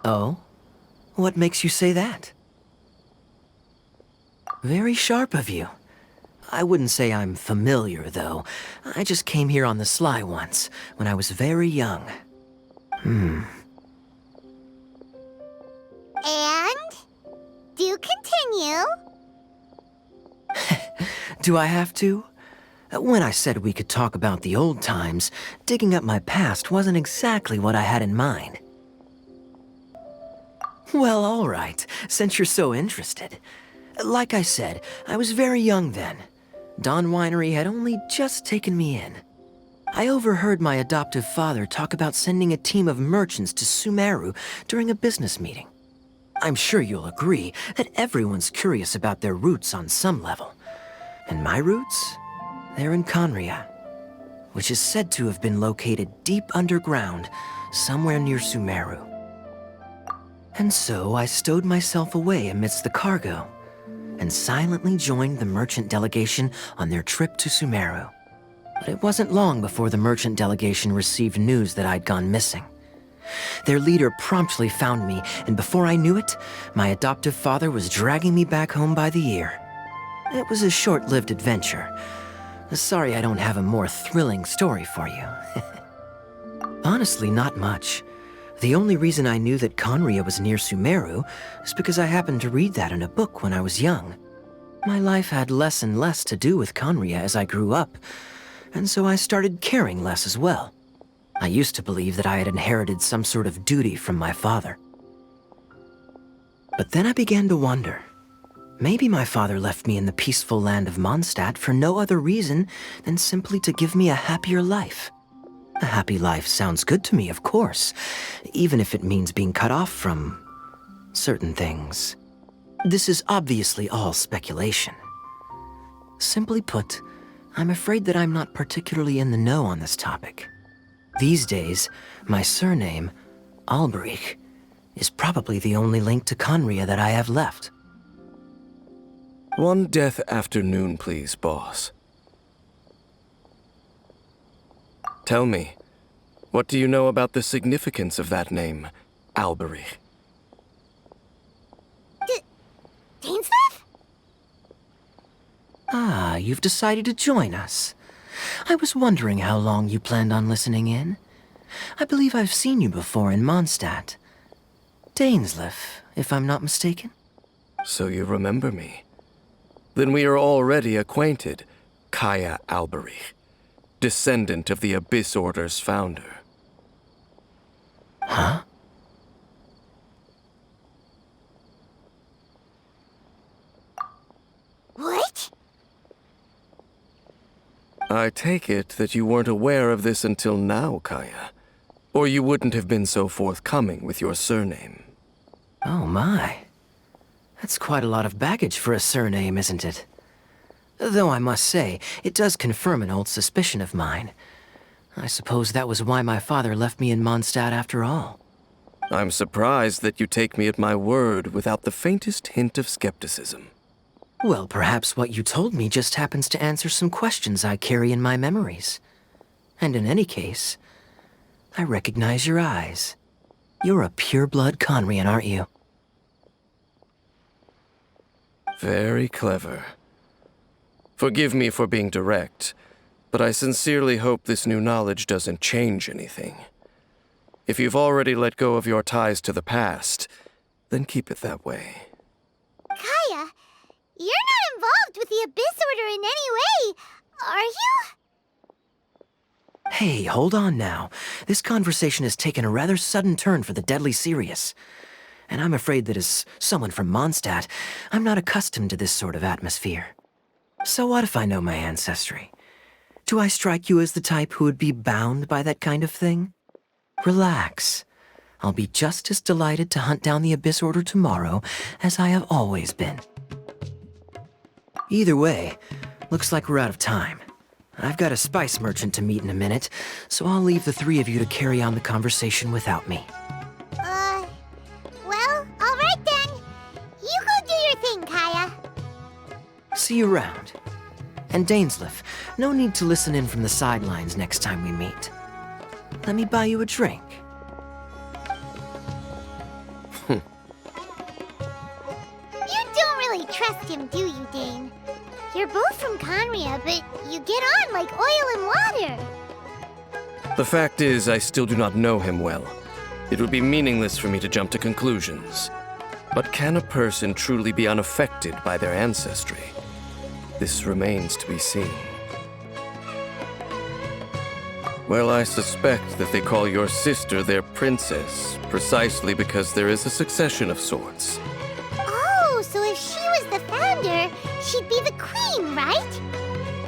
Oh? What makes you say that? Very sharp of you. I wouldn't say I'm familiar, though. I just came here on the sly once, when I was very young. And? Do continue. Do I have to? When I said we could talk about the old times, digging up my past wasn't exactly what I had in mind. Well, all right, since you're so interested. Like I said, I was very young then. Dawn Winery had only just taken me in. I overheard my adoptive father talk about sending a team of merchants to Sumeru during a business meeting. I'm sure you'll agree that everyone's curious about their roots on some level. And my roots? They're in Conria, which is said to have been located deep underground, somewhere near Sumeru. And so I stowed myself away amidst the cargo, and silently joined the merchant delegation on their trip to Sumeru. But it wasn't long before the merchant delegation received news that I'd gone missing. Their leader promptly found me, and before I knew it, my adoptive father was dragging me back home by the ear. It was a short-lived adventure. Sorry I don't have a more thrilling story for you. Honestly, not much. The only reason I knew that Conria was near Sumeru is because I happened to read that in a book when I was young. My life had less and less to do with Conria as I grew up, and so I started caring less as well. I used to believe that I had inherited some sort of duty from my father. But then I began to wonder. Maybe my father left me in the peaceful land of Mondstadt for no other reason than simply to give me a happier life. A happy life sounds good to me, of course, even if it means being cut off from certain things. This is obviously all speculation. Simply put, I'm afraid that I'm not particularly in the know on this topic. These days, my surname, Alberich, is probably the only link to Conria that I have left. One death afternoon, please, boss. Tell me, what do you know about the significance of that name, Alberich? Dainsleif? Ah, you've decided to join us. I was wondering how long you planned on listening in. I believe I've seen you before in Mondstadt. Dainsleif, if I'm not mistaken. So you remember me. Then we are already acquainted, Kaeya Alberich, descendant of the Abyss Order's founder. Huh? What? I take it that you weren't aware of this until now, Kaeya. Or you wouldn't have been so forthcoming with your surname. Oh my. That's quite a lot of baggage for a surname, isn't it? Though I must say, it does confirm an old suspicion of mine. I suppose that was why my father left me in Mondstadt after all. I'm surprised that you take me at my word without the faintest hint of skepticism. Well, perhaps what you told me just happens to answer some questions I carry in my memories. And in any case, I recognize your eyes. You're a pure-blood Conrian, aren't you? Very clever. Forgive me for being direct, but I sincerely hope this new knowledge doesn't change anything. If you've already let go of your ties to the past, then keep it that way. Kaeya, you're not involved with the Abyss Order in any way, are you? Hey, hold on now. This conversation has taken a rather sudden turn for the deadly serious. And I'm afraid that as someone from Mondstadt, I'm not accustomed to this sort of atmosphere. So what if I know my ancestry? Do I strike you as the type who would be bound by that kind of thing? Relax. I'll be just as delighted to hunt down the Abyss Order tomorrow as I have always been. Either way, looks like we're out of time. I've got a spice merchant to meet in a minute, so I'll leave the three of you to carry on the conversation without me. Well, all right then. You go do your thing, Kaeya. See you around. And Dainsleif, no need to listen in from the sidelines next time we meet. Let me buy you a drink. trust him, do you, Dain? You're both from Conria, but you get on like oil and water. The fact is, I still do not know him well. It would be meaningless for me to jump to conclusions. But can a person truly be unaffected by their ancestry? This remains to be seen. Well, I suspect that they call your sister their princess, precisely because there is a succession of sorts.